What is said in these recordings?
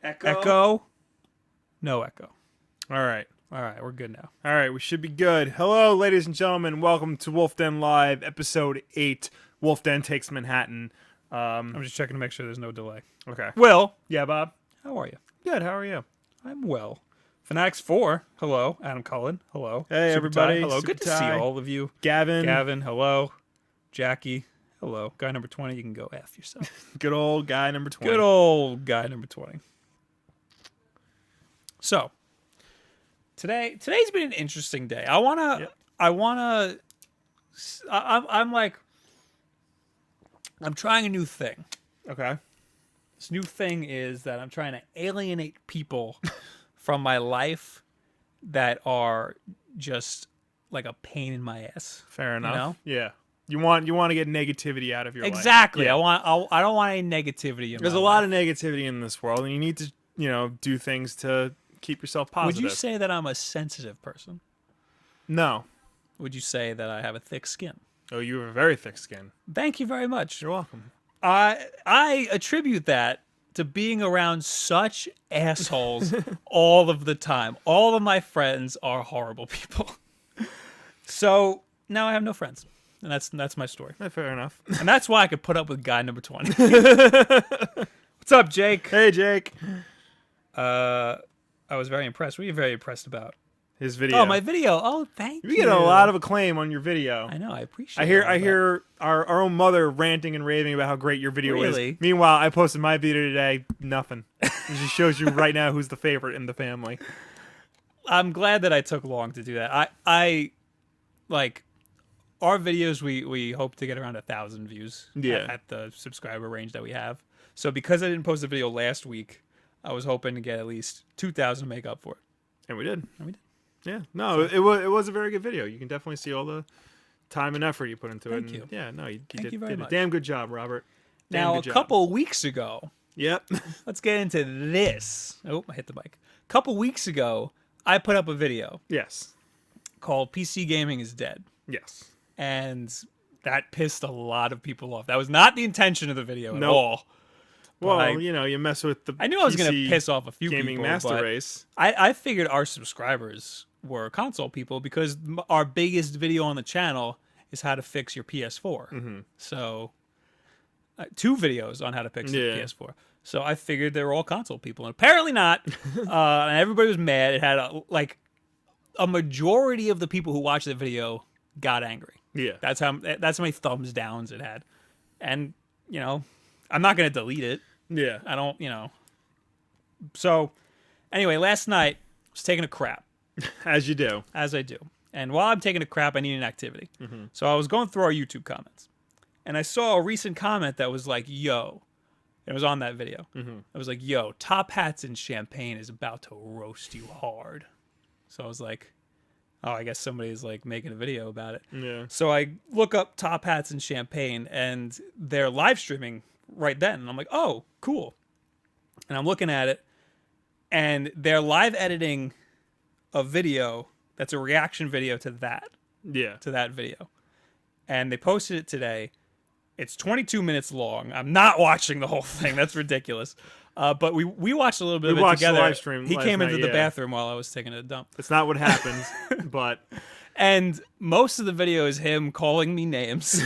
Echo? No echo. All right. All right, we're good now. All right, we should be good. Hello, ladies and gentlemen. Welcome to Wolf Den Live, Episode 8, Wolf Den Takes Manhattan. I'm just checking to make sure there's no delay. Okay. Will, Yeah, Bob? how are you? Good, how are you? I'm well. Fanatics 4, hello. Adam Cullen, hello. Hey, Super everybody. Ty, hello. Super Good to see Ty. all of you. Gavin. Gavin, hello. Jackie, hello. Guy number 20, you can go F yourself. Good old guy number 20. Good old guy number 20. So, today's been an interesting day. I'm trying a new thing. Okay. This new thing is that I'm trying to alienate people from my life that are just like a pain in my ass. Fair enough. know? Yeah. You want to get negativity out of your life. Exactly. Yeah. I don't want any negativity in There's my a lot life. of negativity in this world, and you need to, do things to keep yourself positive. Would you say that I'm a sensitive person? No. Would you say that I have a thick skin? Oh, you have a very thick skin. Thank you very much. You're welcome. I attribute that to being around such assholes all of the time. All of my friends are horrible people. So now I have no friends. And that's my story. Fair enough. And that's why I could put up with guy number 20. What's up, Jake? Hey, Jake. I was very impressed. What are you very impressed about? His video. Oh, my video. Oh, thank you. You get a lot of acclaim on your video. I know. I appreciate I it. hear our own mother ranting and raving about how great your video Really? is. Meanwhile, I posted my video today. Nothing. It just shows you right now who's the favorite in the family. I'm glad that I took long to do that. I like our videos. We hope to get around 1,000 views. Yeah. At the subscriber range that we have. So because I didn't post a video last week, I was hoping to get at least 2,000 to make up for it. And we did. And we did. Yeah. No, it was a very good video. You can definitely see all the time and effort you put into it. Thank you. Yeah. No, you Thank did, you very did much. a damn good job, Robert. Damn Now, good a job. couple weeks ago, Yep. let's get into this. Oh, I hit the mic. A couple weeks ago, I put up a video Yes. called PC Gaming is Dead. Yes. And that pissed a lot of people off. That was not the intention of the video at Nope. all. Well, you mess with the I knew I was going to PC piss off a few gaming people, master but race. I figured our subscribers were console people because our biggest video on the channel is how to fix your PS4. Mm-hmm. So, 2 videos on how to fix your Yeah. PS4. So I figured they were all console people, and apparently not. And everybody was mad. It had a majority of the people who watched the video got angry. Yeah. That's how many thumbs downs it had, and I'm not gonna delete it. Yeah. I don't, So, anyway, last night I was taking a crap, As you do. as I do. And while I'm taking a crap, I need an activity. Mm-hmm. So I was going through our YouTube comments, and I saw a recent comment that was like, "Yo," it was on that video. Mm-hmm. It was like, "Yo, Top Hats and Champagne is about to roast you hard." So I was like, "Oh, I guess somebody's like making a video about it." Yeah. So I look up Top Hats and Champagne, and they're live streaming right then. And I'm like, oh, cool. And I'm looking at it, and they're live editing a video that's a reaction video to that Yeah. video. And they posted it today. It's 22 minutes long. I'm not watching the whole thing. That's ridiculous. But we watched a little bit of it watched the together. live stream He last came into night, the yeah. bathroom while I was taking a dump. It's not what happens, but And most of the video is him calling me names,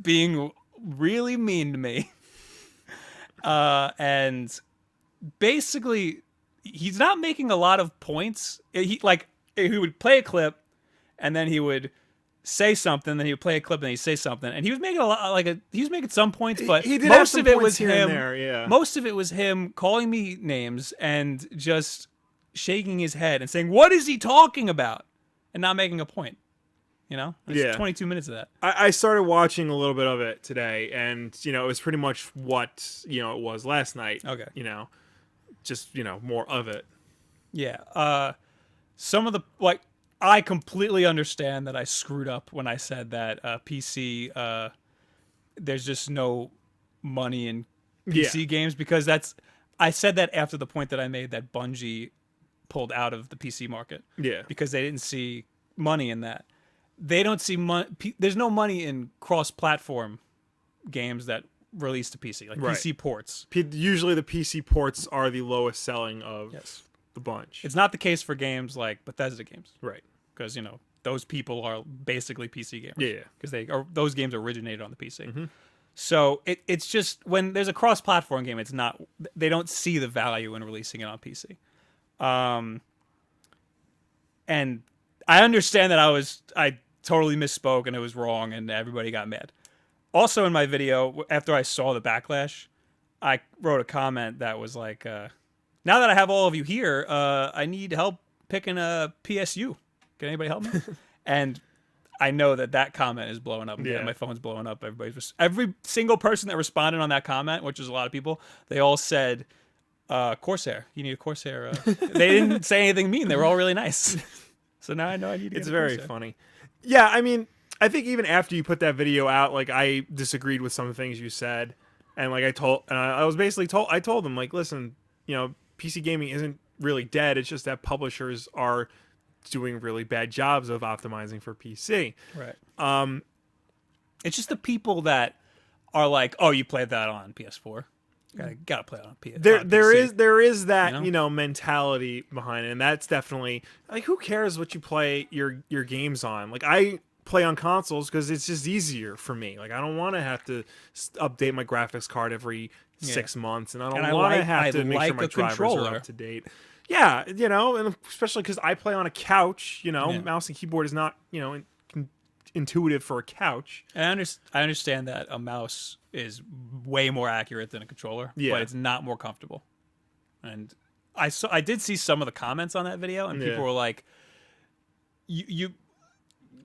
being really mean to me. And basically, he's not making a lot of points. He would play a clip, and then he would say something, then he would play a clip, and then he'd say something. And he was making he was making some points, but he did have most some of it points was here and him. there, yeah. Most of it was him calling me names and just shaking his head and saying, "What is he talking about?" and not making a point. It's Yeah. 22 minutes of that. I started watching a little bit of it today, and it was pretty much what it was last night. Okay. Just more of it. Yeah. Some of the I completely understand that I screwed up when I said that PC. There's just no money in PC games because I said that after the point that I made that Bungie pulled out of the PC market. Yeah. Because they didn't see money in that. They don't see money. There's no money in cross-platform games that released to PC, like Right. PC ports. Usually the PC ports are the lowest selling of Yes. the bunch. It's not the case for games like Bethesda games, Right. because those people are basically PC gamers. Yeah. Because those games originated on the PC. So it's just when there's a cross-platform game, it's not, they don't see the value in releasing it on PC. And I understand that I totally misspoke and it was wrong and everybody got mad. Also in my video, after I saw the backlash, I wrote a comment that was like, now that I have all of you here, I need help picking a PSU. Can anybody help me? And I know that comment is blowing up. Yeah. My phone's blowing up. Every single person that responded on that comment, which is a lot of people, they all said, Corsair. You need a Corsair. They didn't say anything mean. They were all really nice. So now I know I need to get It's a very Corsair. funny. Yeah, I mean, I think even after you put that video out, like I disagreed with some of the things you said, and like I told them like, listen, PC gaming isn't really dead. It's just that publishers are doing really bad jobs of optimizing for PC. Right. It's just the people that are like, oh, you played that on PS4. Gotta play it on PS. There is that mentality behind it, and that's definitely like, who cares what you play your games on? Like, I play on consoles because it's just easier for me. Like, I don't want to have to update my graphics card every 6 months, and I don't want to have to make sure my drivers are up to date. Yeah, and especially because I play on a couch. Mouse and keyboard is not intuitive for a couch. And I understand that a mouse is way more accurate than a controller, but it's not more comfortable. And I did see some of the comments on that video, and people were like,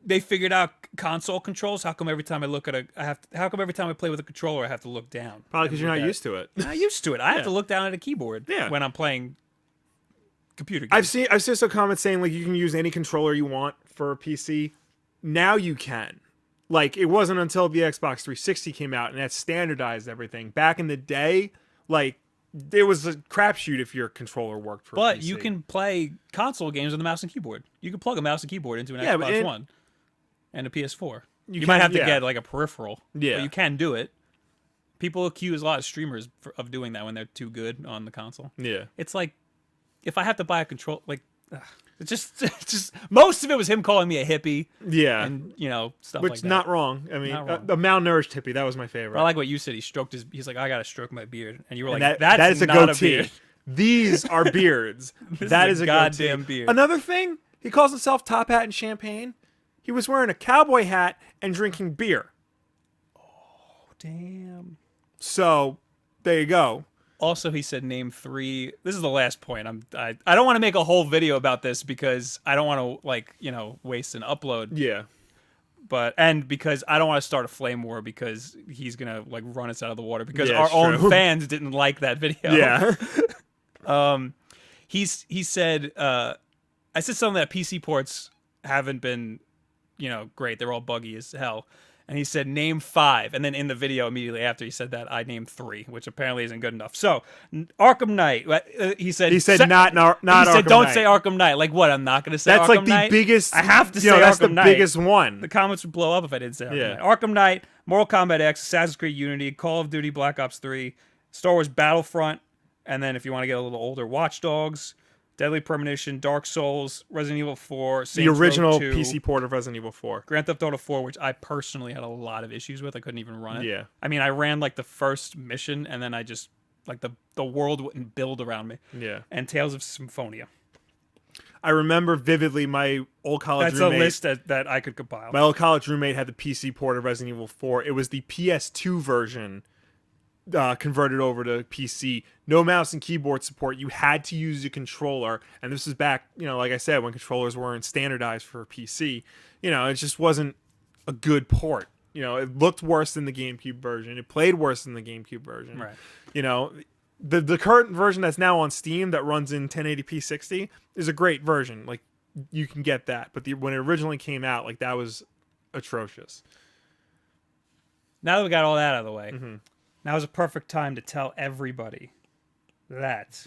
they figured out console controls. How come every time I look at how come every time I play with a controller I have to look down? Probably because you're not used to it. I'm not used to it. I have to look down at a keyboard when I'm playing computer games. I've seen some comments saying like you can use any controller you want for a PC. Now you can. Like, it wasn't until the Xbox 360 came out and that standardized everything. Back in the day, like, it was a crapshoot if your controller worked for a PC. But you can play console games with a mouse and keyboard. You can plug a mouse and keyboard into an Xbox One and a PS4. You might have to get like a peripheral. Yeah. But you can do it. People accuse a lot of streamers of doing that when they're too good on the console. Yeah. It's like, if I have to buy a control, like, it's just most of it was him calling me a hippie. Yeah. And, stuff Which, like that. not wrong. I mean, Not wrong. a malnourished hippie, that was my favorite. But I like what you said. He's like, I got to stroke my beard. And you were like, that is a not goatee. a beard. These are beards. That is a goddamn goatee. beard. Another thing, he calls himself Top Hat and Champagne. He was wearing a cowboy hat and drinking beer. Oh, damn. So, there you go. Also, he said name 3. This is the last point. I don't want to make a whole video about this because I don't want to waste an upload. Yeah. And because I don't want to start a flame war because he's gonna run us out of the water because Yeah, our it's own true. fans didn't like that video. Yeah. He said I said something that PC ports haven't been great. They're all buggy as hell. And he said, name 5. And then in the video immediately after he said that, I named 3, which apparently isn't good enough. So, Arkham Knight. He said not he Arkham said, don't Knight. say Arkham Knight. Like, what? I'm not going to say That's Arkham like the Knight? biggest. I have to say that's Arkham the Knight. biggest one. The comments would blow up if I didn't say Arkham Yeah. Knight. Arkham Knight, Mortal Kombat X, Assassin's Creed Unity, Call of Duty Black Ops 3, Star Wars Battlefront, and then if you want to get a little older, Watch Dogs, Deadly Premonition, Dark Souls, Resident Evil 4, Saints The original Row 2, PC port of Resident Evil 4. Grand Theft Auto 4, which I personally had a lot of issues with. I couldn't even run it. Yeah. I mean, I ran the first mission, and then I just the world wouldn't build around me. Yeah. And Tales of Symphonia. I remember vividly my old college That's roommate. a list that I could compile. My old college roommate had the PC port of Resident Evil 4. It was the PS2 version converted over to PC. No mouse and keyboard support. You had to use a controller. And this is back, like I said, when controllers weren't standardized for PC. It just wasn't a good port. It looked worse than the GameCube version. It played worse than the GameCube version. Right. The current version that's now on Steam that runs in 1080p 60 is a great version. Like, you can get that. But when it originally came out, that was atrocious. Now that we got all that out of the way, now is a perfect time to tell everybody that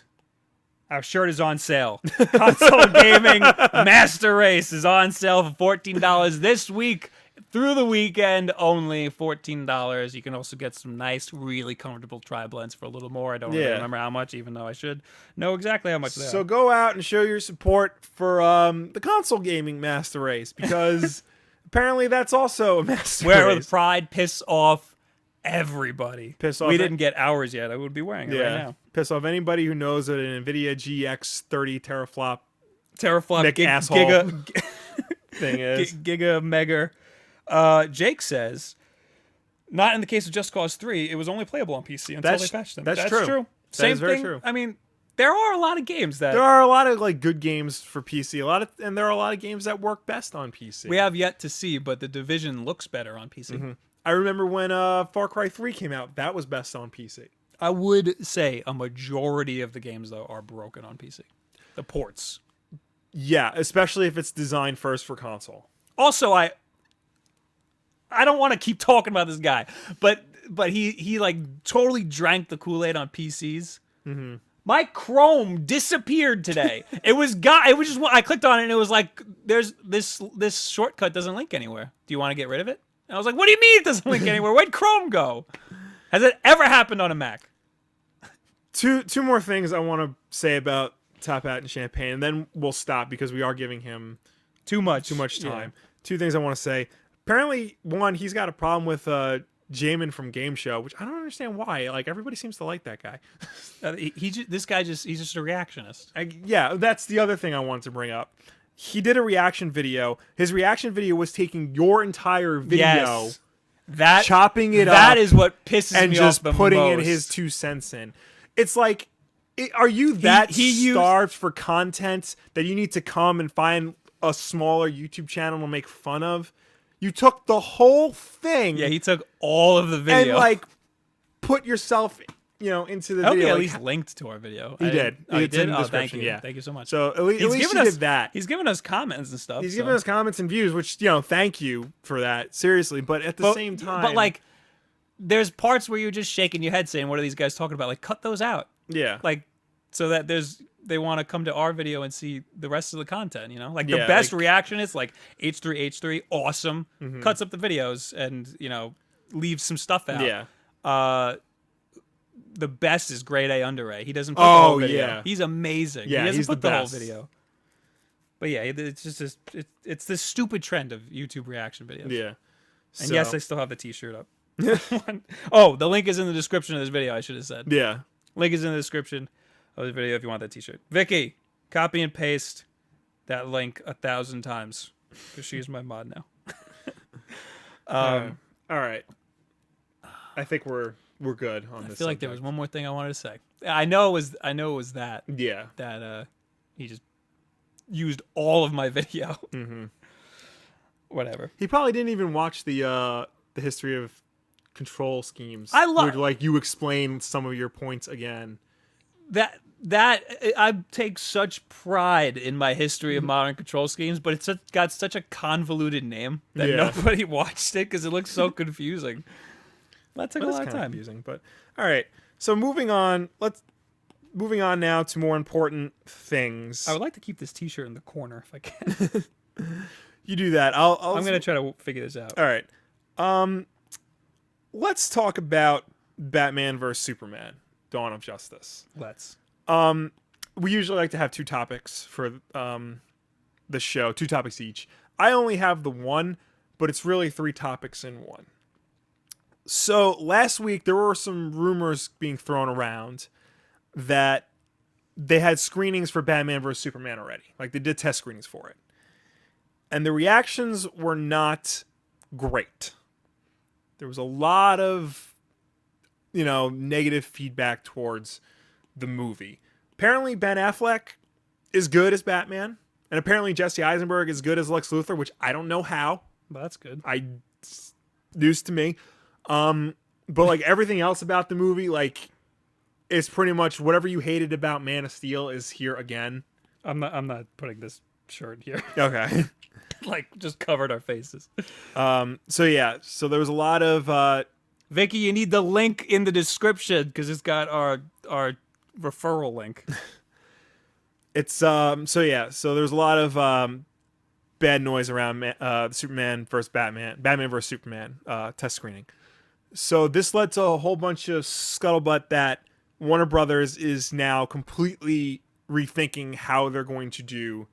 our shirt is on sale. Console Gaming Master Race is on sale for $14 this week through the weekend only, $14. You can also get some nice, really comfortable tri-blends for a little more. I don't really remember how much, even though I should know exactly how much they are. So go out and show your support for the console gaming master race, because apparently that's also a master race. Wear with pride, piss off everybody. Piss off. We didn't get ours yet. I would be wearing it right now. Piss off anybody who knows that an NVIDIA GX 30 teraflop Giga thing is. Giga Mega. Jake says, not in the case of Just Cause 3, it was only playable on PC until they patched them. That's true. Same thing. True. I mean, there are a lot of games that... There are a lot of like good games for PC, and there are a lot of games that work best on PC. We have yet to see, but The Division looks better on PC. Mm-hmm. I remember when Far Cry 3 came out, that was best on PC. I would say a majority of the games, though, are broken on PC. The ports. Yeah, especially if it's designed first for console. Also, I don't want to keep talking about this guy, but he like totally drank the Kool-Aid on PCs. Mm-hmm. My Chrome disappeared today. It was just I clicked on it and it was like, there's this shortcut doesn't link anywhere. Do you want to get rid of it? And I was like, what do you mean it doesn't link anywhere? Where'd Chrome go? Has it ever happened on a Mac? Two more things I want to say about Top Hat and Champagne, and then we'll stop because we are giving him too much time. Yeah. Two things I want to say. Apparently, one, he's got a problem with Jamin from Game Show, which I don't understand why. Like, everybody seems to like that guy. He's just a reactionist. Yeah, that's the other thing I wanted to bring up. He did a reaction video. His reaction video was taking your entire video, chopping it up. That is what pisses me off and just putting most. in his 2 cents in. It's like, are you that starved for content that you need to come and find a smaller YouTube channel to make fun of? You took the whole thing. Yeah, he took all of the video. And, like, put yourself, into the video. He at least linked to our video. He did. He did? In the Thank you. Yeah. Thank you so much. So, at least he did that. He's given us comments and stuff. He's given us comments and views, which, thank you for that. Seriously. But at the same time. But, like, there's parts where you're just shaking your head saying, what are these guys talking about? Like, cut those out. Yeah. Like, so that they want to come to our video and see the rest of the content, Like, the best reaction is, like, H3H3, awesome, cuts up the videos and, leaves some stuff out. Yeah. The best is Grade A Under A. He doesn't put the whole video. Yeah. He's amazing. Yeah, he doesn't he's put the the whole best. video. But yeah, it's just it's this stupid trend of YouTube reaction videos. Yeah. And yes, I still have the t-shirt up. Oh, the link is in the description of this video, I should have said. Yeah. Link is in the description of the video if you want that t-shirt. Vicky, copy and paste that link 1,000 times because she's my mod now. All right. I think we're good on this. I feel like there was one more thing I wanted to say. I know it was that. Yeah. That he just used all of my video. Mm-hmm. Whatever. He probably didn't even watch the history of control schemes. where, like, you explain some of your points again. That I take such pride in my history of modern control schemes, but it's got such a convoluted name that nobody watched it because it looks so confusing. That took a lot of time. Confusing, but all right. So moving on now to more important things. I would like to keep this t-shirt in the corner if I can. You do that. I'm gonna try to figure this out. All right. Let's talk about Batman vs Superman: Dawn of Justice. Let's. We usually like to have 2 topics for the show, 2 topics each. I only have the one, but it's really 3 topics in one. So last week there were some rumors being thrown around that they had screenings for Batman vs Superman already. Like, they did test screenings for it. And the reactions were not great. There was a lot of, negative feedback towards the movie. Apparently Ben Affleck is good as Batman. And apparently Jesse Eisenberg is good as Lex Luthor, which I don't know how. Well, that's good. News to me. But like everything else about the movie, like, it's pretty much whatever you hated about Man of Steel is here again. I'm not putting this shirt here. Okay. Like, just covered our faces. So there was a lot of Vicky, you need the link in the description because it's got our referral link. It's so there's a lot of bad noise around the Superman versus Batman versus Superman test screening. So this led to a whole bunch of scuttlebutt that Warner Brothers is now completely rethinking how they're going to do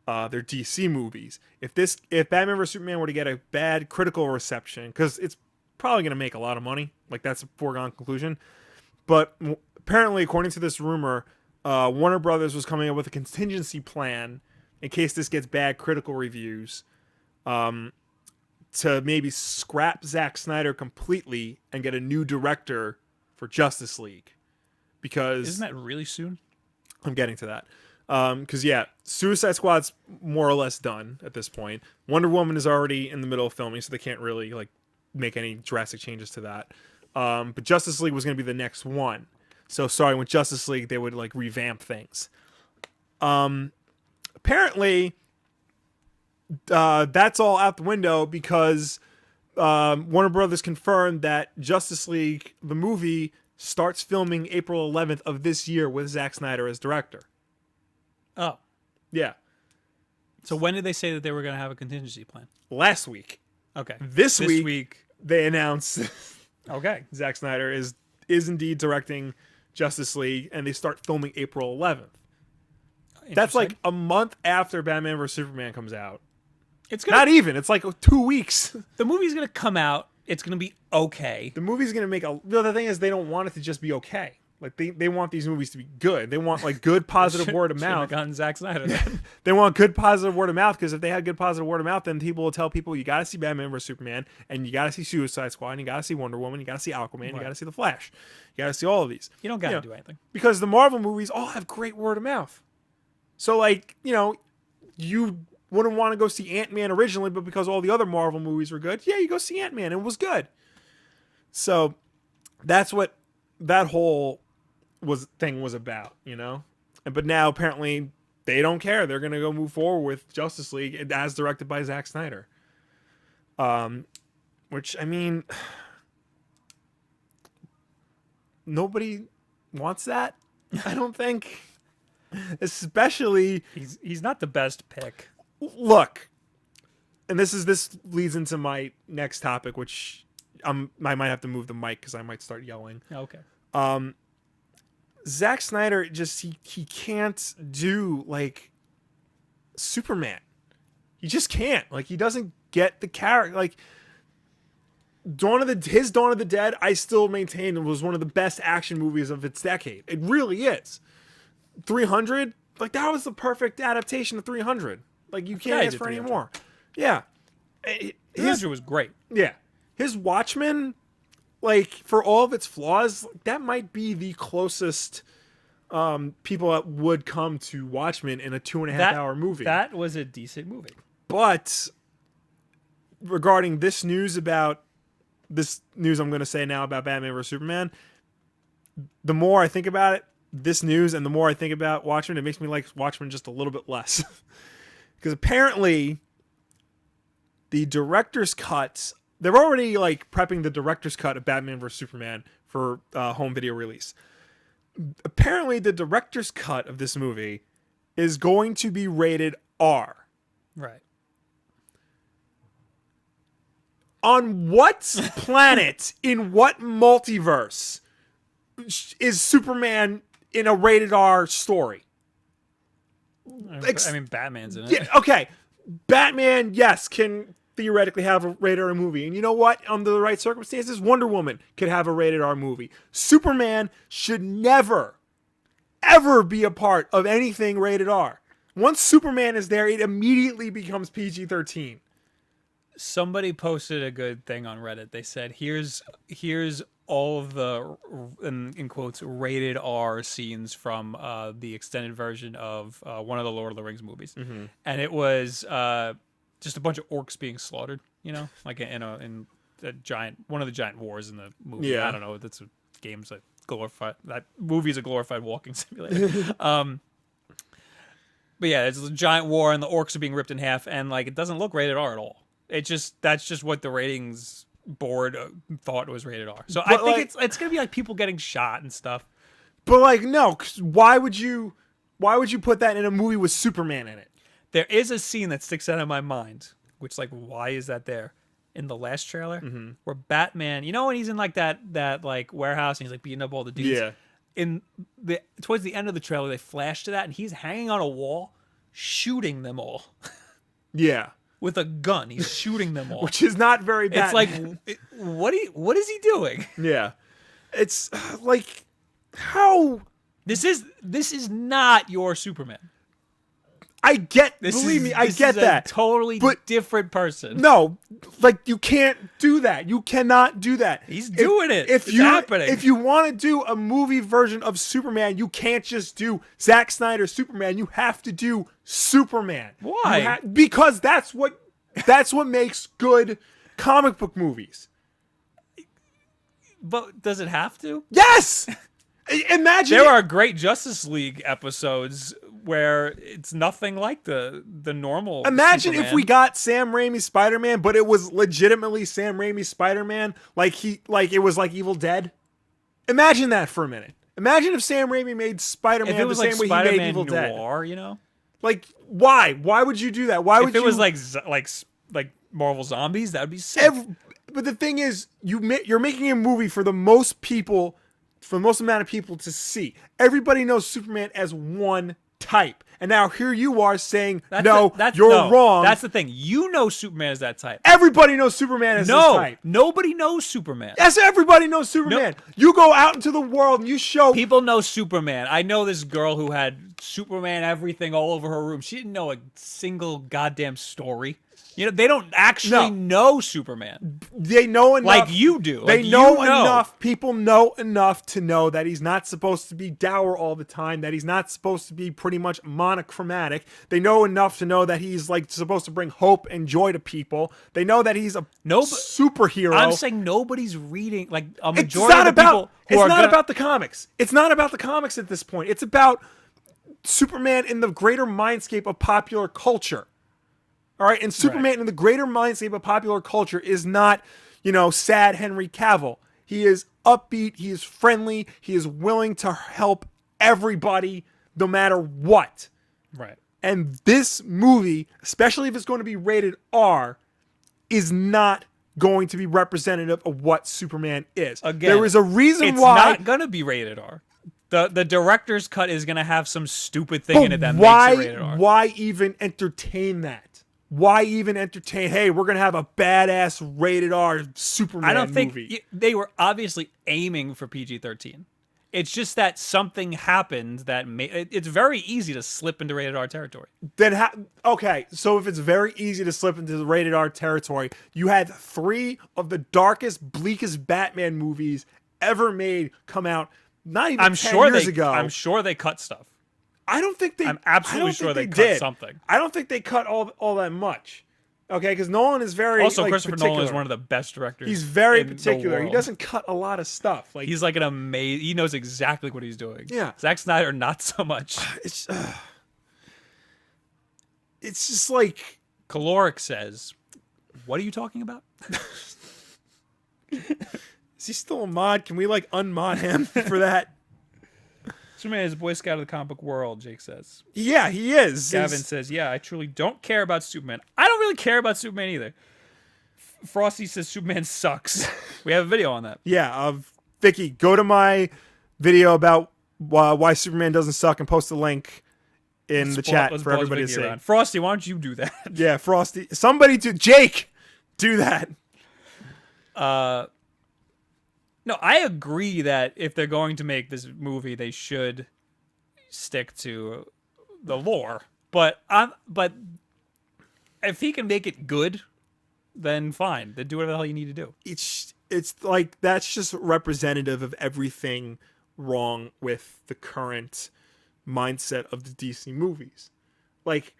their DC movies. If Batman vs Superman were to get a bad critical reception, because it's probably going to make a lot of money, like that's a foregone conclusion. But apparently, according to this rumor, Warner Brothers was coming up with a contingency plan in case this gets bad critical reviews, to maybe scrap Zack Snyder completely and get a new director for Justice League. Because isn't that really soon? I'm getting to that. Because Suicide Squad's more or less done at this point. Wonder Woman is already in the middle of filming, so they can't really like make any drastic changes to that. But Justice League was going to be the next one. So starting with Justice League, they would like revamp things. Apparently, that's all out the window because Warner Brothers confirmed that Justice League, the movie, starts filming April 11th of this year with Zack Snyder as director. Oh. Yeah. So when did they say that they were going to have a contingency plan? Last week. Okay. This week they announced okay, Zack Snyder is indeed directing Justice League, and they start filming April 11th. That's like a month after Batman vs Superman comes out. It's not even. It's like 2 weeks. The movie's going to come out. It's going to be okay. The movie's going to make a... The thing is, they don't want it to just be okay. Like, they want these movies to be good. They want, like, good, positive word of mouth. Should've gotten Zack Snyder then. They want good, positive word of mouth, because if they had good, positive word of mouth, then people will tell people, you got to see Batman vs Superman, and you got to see Suicide Squad, and you got to see Wonder Woman, you got to see Aquaman, right. You got to see The Flash. You got to see all of these. You don't got to do anything. Because the Marvel movies all have great word of mouth. So, like, you wouldn't want to go see Ant-Man originally, but because all the other Marvel movies were good, you go see Ant-Man, and it was good. So, that's what that whole thing was about, But now, apparently, they don't care. They're going to go move forward with Justice League as directed by Zack Snyder. Which, I mean, nobody wants that, I don't think. Especially... He's not the best pick. Look, and this leads into my next topic, which I might have to move the mic because I might start yelling. Okay. Zack Snyder just he can't do like Superman. He just can't. Like, he doesn't get the character. Like, his Dawn of the Dead, I still maintain was one of the best action movies of its decade. It really is. 300, like, that was the perfect adaptation of 300. Like, you can't ask for any more. Yeah. His was great. Yeah. His Watchmen, like, for all of its flaws, that might be the closest people that would come to Watchmen in a 2.5-hour movie. That was a decent movie. But regarding this news I'm going to say now about Batman vs Superman, the more I think about it, this news, and the more I think about Watchmen, it makes me like Watchmen just a little bit less. Because apparently, the director's cuts, they're already like prepping the director's cut of Batman vs Superman for home video release. Apparently, the director's cut of this movie is going to be rated R. Right. On what planet, in what multiverse, is Superman in a rated R story? I mean, Batman's in it. Yeah, okay. Batman, yes, can theoretically have a rated R movie. And you know what? Under the right circumstances, Wonder Woman could have a rated R movie. Superman should never, ever be a part of anything rated R. Once Superman is there, it immediately becomes PG-13. Somebody posted a good thing on Reddit. They said, here's all of the, in quotes, rated R scenes from the extended version of one of the Lord of the Rings movies. Mm-hmm. And it was just a bunch of orcs being slaughtered, like in a giant, one of the giant wars in the movie. Yeah. I don't know. That's a game's a glorified, that movie's a glorified walking simulator. But yeah, it's a giant war and the orcs are being ripped in half, and like, it doesn't look rated R at all. That's just what the ratings board thought was rated R. So I think it's gonna be like people getting shot and stuff. But like, no, 'cause why would you put that in a movie with Superman in it? There is a scene that sticks out in my mind, which like, why is that there? In the last trailer, where Batman, when he's in like that like warehouse and he's like beating up all the dudes. Yeah. Towards the end of the trailer, they flash to that, and he's hanging on a wall, shooting them all. Yeah. With a gun, he's shooting them all. Which is not very bad. It's like, what is he doing? Yeah. It's like, how? This is not your Superman. I get, believe me, I get that. Totally different person. No, like you can't do that. You cannot do that. He's doing it. It's happening. If you want to do a movie version of Superman, you can't just do Zack Snyder's Superman. You have to do Superman. Why? Because that's what makes good comic book movies. But does it have to? Yes. Imagine there are great Justice League episodes where it's nothing like the normal. Imagine Superman. if we got Sam Raimi's Spider-Man, but it was legitimately Sam Raimi's Spider-Man, like it was like Evil Dead. Imagine that for a minute. Imagine if Sam Raimi made Spider-Man the same way he made Evil Noir, Dead. Like why? Why would you do that? Why would if it was like Marvel Zombies? That would be sick. But the thing is, you're making a movie for the most people, for the most amount of people to see. Everybody knows Superman as one type. And now here you are saying, you're wrong. That's the thing. You know Superman is that type. Everybody knows Superman is this type. Nobody knows Superman. Yes, everybody knows Superman. No. You go out into the world and you show... People know Superman. I know this girl who had Superman everything all over her room. She didn't know a single goddamn story. They don't actually know Superman. They know enough. Like you do. They know enough. People know enough to know that he's not supposed to be dour all the time, that he's not supposed to be pretty much monochromatic. They know enough to know that he's like supposed to bring hope and joy to people. They know that he's a superhero. I'm saying nobody's reading, like a majority of the people who It's not about the comics. It's not about the comics at this point. It's about Superman in the greater mindscape of popular culture. All right, and Superman in the greater mindscape of popular culture is not, sad Henry Cavill. He is upbeat, he is friendly, he is willing to help everybody no matter what. Right. And this movie, especially if it's going to be rated R, is not going to be representative of what Superman is. Again, there is a reason why it's not going to be rated R. The director's cut is going to have some stupid thing in it that makes it rated R. Why even entertain that? Why even entertain, hey, we're going to have a badass rated R Superman movie? I don't think they were obviously aiming for PG-13. It's just that something happened that it's very easy to slip into rated R territory. Okay, so if it's very easy to slip into the rated R territory, you had 3 of the darkest, bleakest Batman movies ever made come out not even 10 years ago. I'm sure they cut stuff. I don't think they. I'm absolutely sure they cut did. something. I don't think they cut all that much. Okay, because Nolan is very Christopher particular. Nolan is one of the best directors. He's very particular. He doesn't cut a lot of stuff. Like he's like an amazing. He knows exactly what he's doing. Yeah, Zack Snyder not so much. It's just like Caloric says. What are you talking about? Is he still a mod? Can we unmod him for that? Superman is a Boy Scout of the comic book world, Jake says. Yeah, he is. Gavin says, yeah, I truly don't care about Superman. I don't really care about Superman either. Frosty says Superman sucks. We have a video on that. Yeah, Vicky, go to my video about why Superman doesn't suck and post a link in the chat for everybody to see. Around. Frosty, why don't you do that? Yeah, Frosty. Somebody Jake, do that. No, I agree that if they're going to make this movie, they should stick to the lore. But if he can make it good, then fine. Then do whatever the hell you need to do. It's like that's just representative of everything wrong with the current mindset of the DC movies. Like,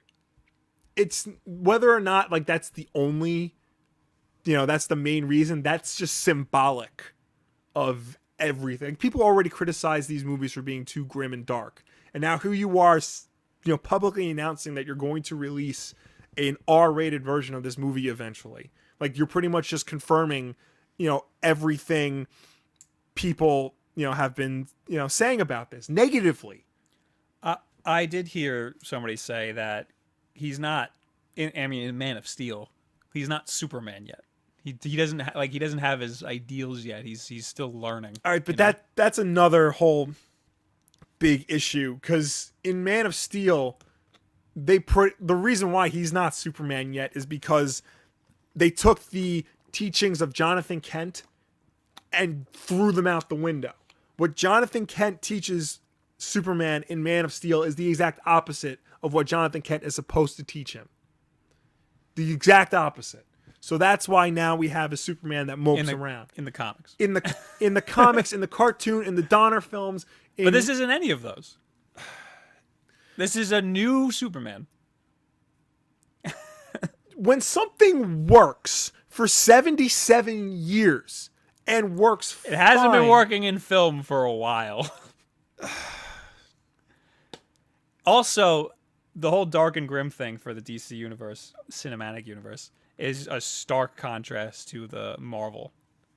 it's whether or not that's the only, that's the main reason. That's just symbolic of everything. People already criticize these movies for being too grim and dark, and now here you are, publicly announcing that you're going to release an R-rated version of this movie eventually. Like, you're pretty much just confirming, everything people, have been, saying about this negatively. I did hear somebody say that he's not. In Man of Steel, he's not Superman yet. He doesn't he doesn't have his ideals yet. He's still learning. All right, but that's another whole big issue, because in Man of Steel, the reason why he's not Superman yet is because they took the teachings of Jonathan Kent and threw them out the window. What Jonathan Kent teaches Superman in Man of Steel is the exact opposite of what Jonathan Kent is supposed to teach him. The exact opposite. So that's why now we have a Superman that mopes around in the comics. In the comics, in the cartoon, in the Donner films. But this isn't any of those. This is a new Superman. When something works for 77 years and works It hasn't fine, been working in film for a while. Also, the whole dark and grim thing for the DC universe, cinematic universe, is a stark contrast to the Marvel.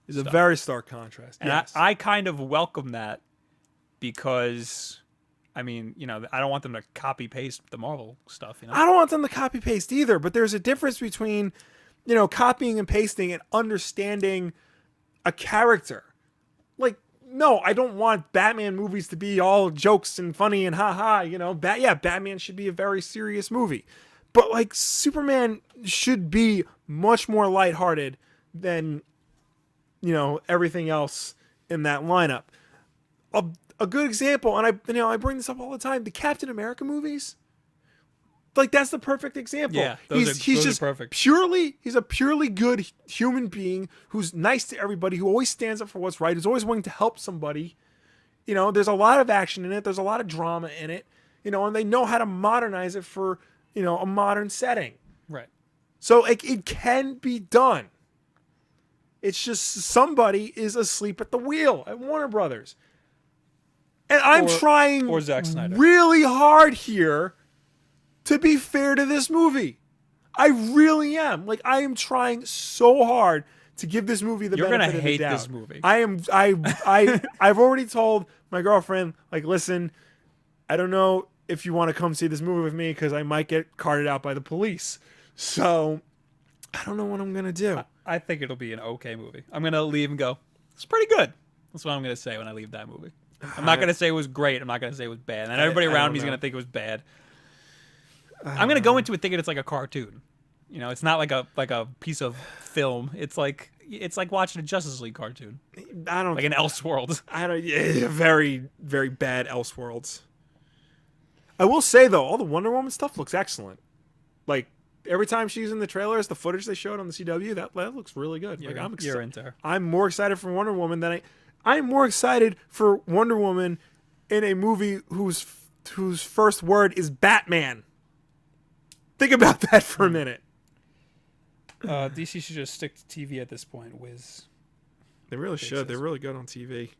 It's a very stark contrast. And yes. I kind of welcome that because, I mean, I don't want them to copy paste the Marvel stuff. I don't want them to copy paste either, but there's a difference between, copying and pasting and understanding a character. Like, no, I don't want Batman movies to be all jokes and funny and haha, Batman should be a very serious movie. But like Superman should be much more lighthearted than, everything else in that lineup. A good example, and I bring this up all the time, the Captain America movies. Like, that's the perfect example. Yeah, he's just perfect. He's a purely good human being who's nice to everybody, who always stands up for what's right, who's always willing to help somebody. There's a lot of action in it. There's a lot of drama in it. And they know how to modernize it for, a modern setting. Right. So it can be done. It's just somebody is asleep at the wheel at Warner Brothers. And I'm trying or Zack Snyder. Really hard here to be fair to this movie. I really am. Like, I am trying so hard to give this movie the benefit of the doubt. You're gonna hate this movie. I've already told my girlfriend, like, listen, I don't know if you want to come see this movie with me because I might get carted out by the police. So I don't know what I'm gonna do. I think it'll be an okay movie. I'm gonna leave and go, it's pretty good. That's what I'm gonna say when I leave that movie. I'm not gonna say it was great. I'm not gonna say it was bad. And everybody around me is gonna think it was bad. I'm gonna go into it thinking it's like a cartoon. It's not like a piece of film. It's like watching a Justice League cartoon. I don't like an Elseworlds. Very, very bad Elseworlds. I will say though, all the Wonder Woman stuff looks excellent. Like, every time she's in the trailers, the footage they showed on the CW, that looks really good. You're into her. I'm more excited for Wonder Woman than I'm more excited for Wonder Woman in a movie whose first word is Batman. Think about that for a minute. DC should just stick to TV at this point. They really should. They're really good on TV.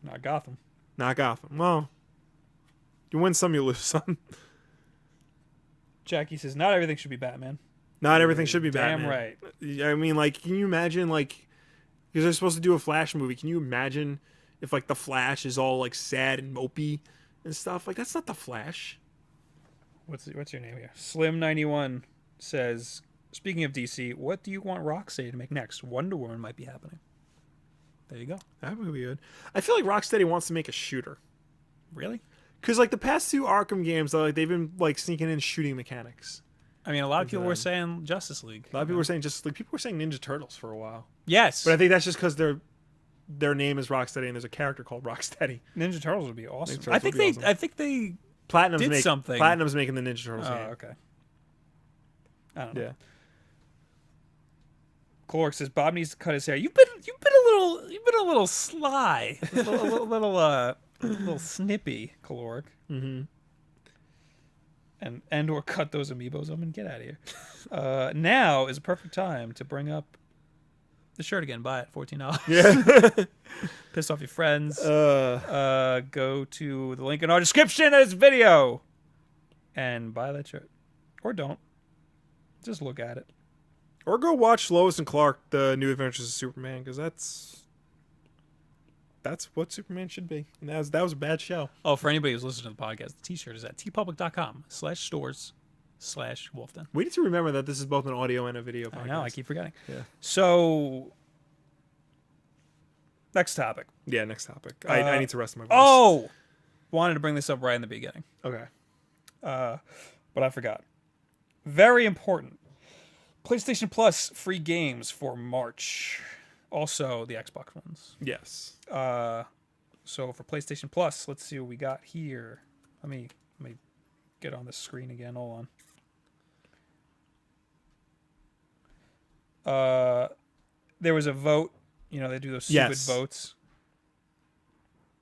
Not Gotham. Well, you win some, you lose some. Jackie says, not everything should be Batman. Not everything should be Damn Batman. right. I mean, like, can you imagine, like, because they're supposed to do a Flash movie. Can you imagine if, like, the Flash is all, like, sad and mopey and stuff? Like, that's not the Flash. What's your name here? Slim91 says, speaking of DC, what do you want Rocksteady to make next? Wonder Woman might be happening. There you go. That would be good. I feel like Rocksteady wants to make a shooter. Really? Because, like, the past two Arkham games, like, they've been, like, sneaking in shooting mechanics. I mean, a lot of people were saying Justice League. A lot of people were saying Justice League. People were saying Ninja Turtles for a while. Yes. But I think that's just because their name is Rocksteady and there's a character called Rocksteady. Think Turtles would be awesome. I think they something. Platinum's making the Ninja Turtles game. Oh, okay. I don't know. Yeah. Clark says Bob needs to cut his hair. You've been a little sly, a little snippy, Clark. Mm-hmm. And or cut those amiibos up and get out of here. Now is a perfect time to bring up the shirt again. Buy it, $14. Yeah. Piss off your friends. Go to the link in our description of this video and buy that shirt, or don't. Just look at it. Or go watch Lois and Clark: The New Adventures of Superman, because that's what Superman should be. And that was a bad show. Oh, for anybody who's listening to the podcast, the t-shirt is at tpublic.com/stores/Superman. youtube.com/Wolfden. We need to remember that this is both an audio and a video podcast. I know, I keep forgetting. Yeah. So, next topic. Yeah, next topic. I need to rest my voice. Oh! Wanted to bring this up right in the beginning. Okay. But I forgot. Very important. PlayStation Plus free games for March. Also, the Xbox ones. Yes. So for PlayStation Plus, let's see what we got here. Let me get on the screen again. Hold on. There was a vote. You know, they do those stupid votes.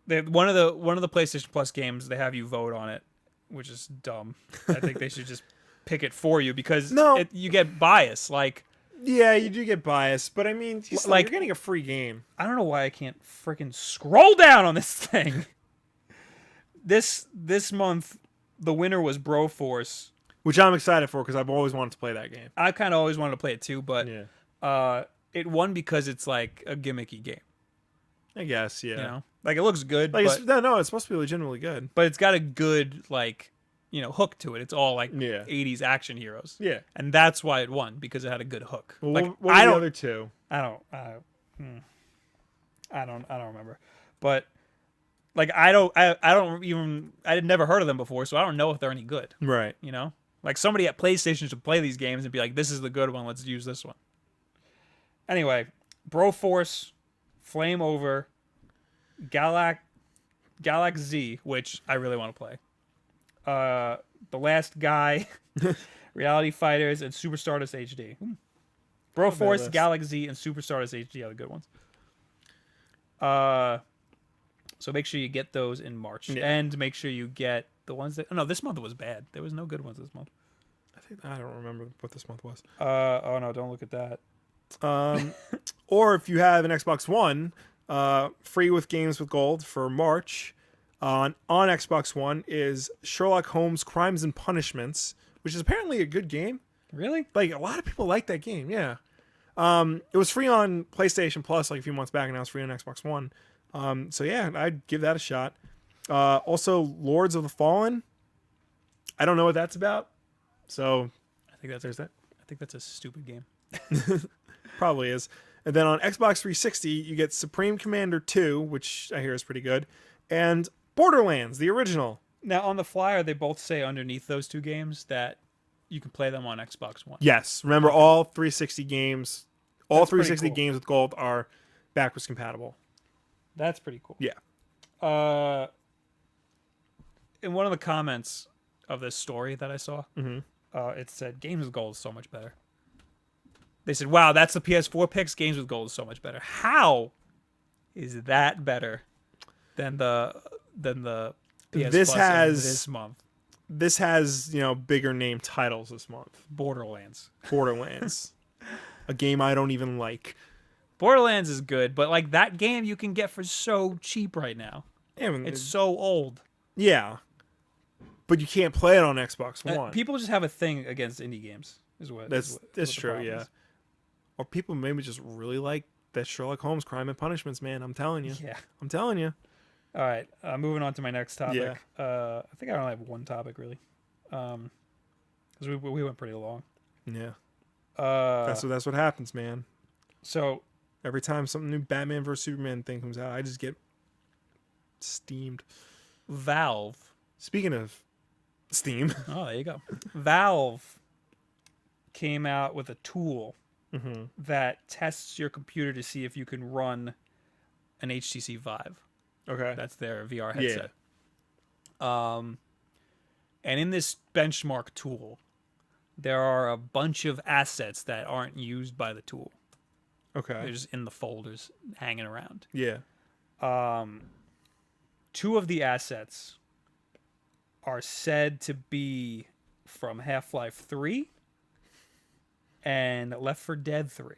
One of the PlayStation Plus games, they have you vote on it, which is dumb. I think they should just pick it for you because you get bias. Like, yeah, you do get biased, but I mean, you're getting a free game. I don't know why I can't freaking scroll down on this thing. This month, the winner was Broforce, which I'm excited for because I've always wanted to play that game. I kind of always wanted to play it too, but it won because it's like a gimmicky game. I guess, yeah. You know, like it looks good, like but it's supposed to be legitimately good. But it's got a good hook to it. It's all like 80s action heroes. Yeah, and that's why it won because it had a good hook. Well, like what were the other two? I don't remember, but like I had never heard of them before, so I don't know if they're any good. Right. You know, like somebody at PlayStation should play these games and be like, "This is the good one. Let's use this one." Anyway, Broforce, Flame Over, Galax Z, which I really want to play. The Last Guy, Reality Fighters, and Super Stardust HD. Broforce, Galax Z, and Super Stardust HD are the good ones. So make sure you get those in March, and make sure you get the ones that. Oh no, this month was bad. There was no good ones this month. I don't remember what this month was. Oh no, don't look at that. Or if you have an Xbox One, free with games with gold for March on Xbox One is Sherlock Holmes Crimes and Punishments, which is apparently a good game. Really? Like a lot of people like that game. Yeah. It was free on PlayStation Plus like a few months back, and now it's free on Xbox One. So yeah, I'd give that a shot. Also, Lords of the Fallen. I don't know what that's about. So I think that's a stupid game. Probably is. And then on Xbox 360, you get Supreme Commander 2, which I hear is pretty good, and Borderlands, the original. Now, on the flyer, they both say underneath those two games that you can play them on Xbox One. Yes. Remember, all 360 games, all That's 360 cool. games with gold are backwards compatible. That's pretty cool. Yeah. In one of the comments of this story that I saw, Mm-hmm. It said, games with gold is so much better. They said, wow, that's the PS4 picks. Games with gold is so much better. How is that better than the PS This Plus has this month? This has, bigger name titles this month. Borderlands. A game I don't even like. Borderlands is good, but like that game you can get for so cheap right now. Yeah, I mean, It's so old. Yeah. But you can't play it on Xbox One. People just have a thing against indie games. That's true, yeah. Or people maybe just really like that Sherlock Holmes Crime and Punishments, man. I'm telling you. Yeah. I'm telling you. All right. Moving on to my next topic. Yeah. I think I only have one topic, really. Because we went pretty long. Yeah. That's what happens, man. So every time something new Batman vs Superman thing comes out, I just get steamed. Valve. Speaking of Steam. Oh, there you go. Valve came out with a tool that tests your computer to see if you can run an HTC Vive. Okay. That's their VR headset. Yeah. And in this benchmark tool, there are a bunch of assets that aren't used by the tool. Okay. They're just in the folders hanging around. Yeah. Two of the assets are said to be from Half-Life 3 and Left 4 Dead 3.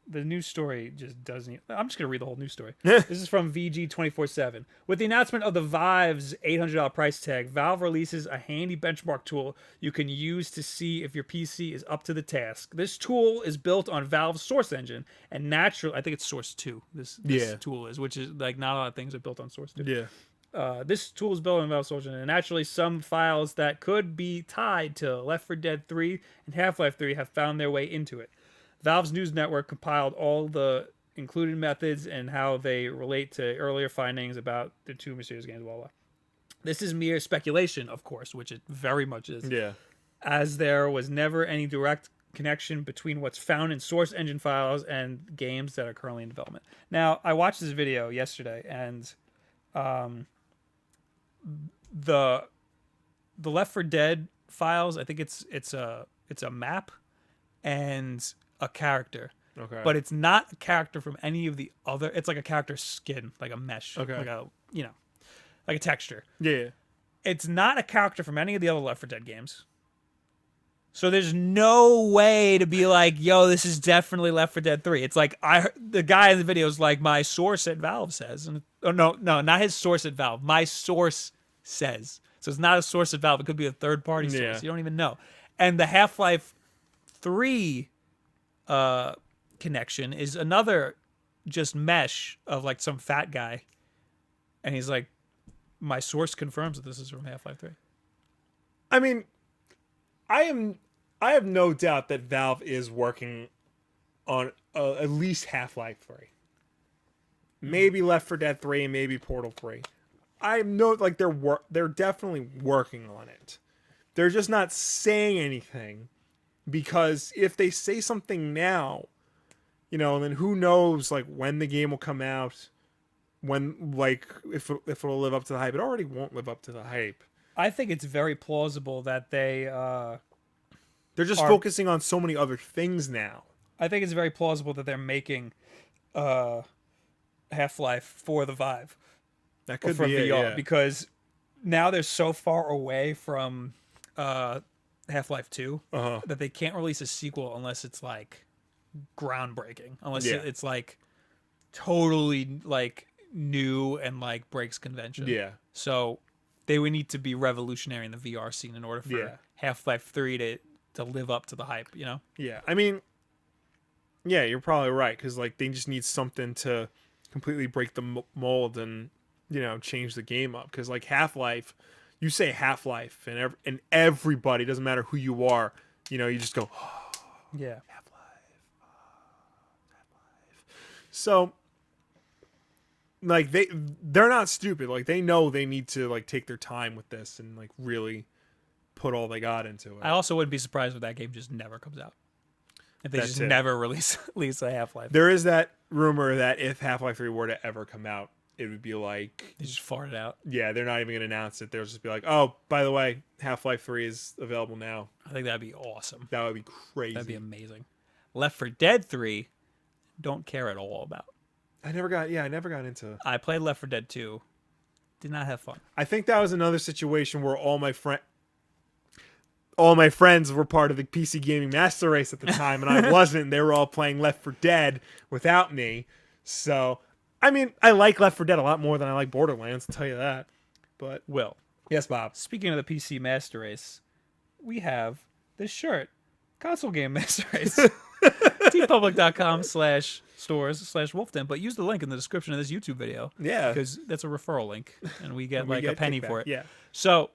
The news story just doesn't... I'm just going to read the whole news story. This is from VG247. With the announcement of the Vive's $800 price tag, Valve releases a handy benchmark tool you can use to see if your PC is up to the task. This tool is built on Valve's Source engine, and naturally... I think it's Source 2, this tool is, which is like not a lot of things are built on Source 2. Yeah. This tool is built in Valve Social, and naturally, some files that could be tied to Left 4 Dead 3 and Half-Life 3 have found their way into it. Valve's news network compiled all the included methods and how they relate to earlier findings about the two mysterious games. Blah blah. This is mere speculation, of course, which it very much is. Yeah. As there was never any direct connection between what's found in source engine files and games that are currently in development. Now, I watched this video yesterday, and the Left 4 Dead files, I think it's a map and a character. Okay. But it's not a character from any of the other. It's like a character skin, like a mesh, Okay. like a like a texture. Yeah. It's not a character from any of the other Left 4 Dead games. So there's no way to be like, yo, this is definitely Left 4 Dead 3. It's like the guy in the video is like, my source at Valve says. And, no, not his source at Valve. My source says. So it's not a source at Valve. It could be a third-party source. Yeah. You don't even know. And the Half-Life 3 connection is another just mesh of like some fat guy. And he's like, my source confirms that this is from Half-Life 3. I mean, I have no doubt that Valve is working on at least Half-Life 3. Maybe Left 4 Dead 3 and maybe Portal 3. I know like they're definitely working on it. They're just not saying anything because if they say something now, then who knows like when the game will come out, when like if it'll live up to the hype. It already won't live up to the hype. I think it's very plausible that they're just focusing on so many other things now. I think it's very plausible that they're making Half-Life for the Vive. That could for be VR, yeah. because now they're so far away from Half-Life 2 that they can't release a sequel unless it's like groundbreaking, unless it's like totally like new and like breaks convention. Yeah. So they would need to be revolutionary in the VR scene in order for Half-Life 3 to live up to the hype, Yeah. I mean, yeah, you're probably right because like they just need something to completely break the mold and change the game up because like Half-Life, you say Half-Life and everybody, doesn't matter who you are, you just go, oh, yeah, Half-Life, Half-Life. So like they're not stupid. Like they know they need to like take their time with this and like really put all they got into it. I also wouldn't be surprised if that game just never comes out. If they never release a Half-Life. There is that rumor that if Half-Life 3 were to ever come out, it would be like they just fart it out. Yeah, they're not even going to announce it. They'll just be like, "Oh, by the way, Half-Life 3 is available now." I think that'd be awesome. That would be crazy. That'd be amazing. Left 4 Dead 3, don't care at all about. I never got into. I played Left 4 Dead 2. Did not have fun. I think that was another situation where all my friends were part of the PC gaming master race at the time, and I wasn't. And they were all playing Left 4 Dead without me. So, I mean, I like Left 4 Dead a lot more than I like Borderlands, I'll tell you that. But Will. Yes, Bob. Speaking of the PC master race, we have this shirt. Console game master race. tpublic.com/stores/wolfden, but use the link in the description of this YouTube video. Yeah. Because that's a referral link, and we get like a penny for it. Yeah. So,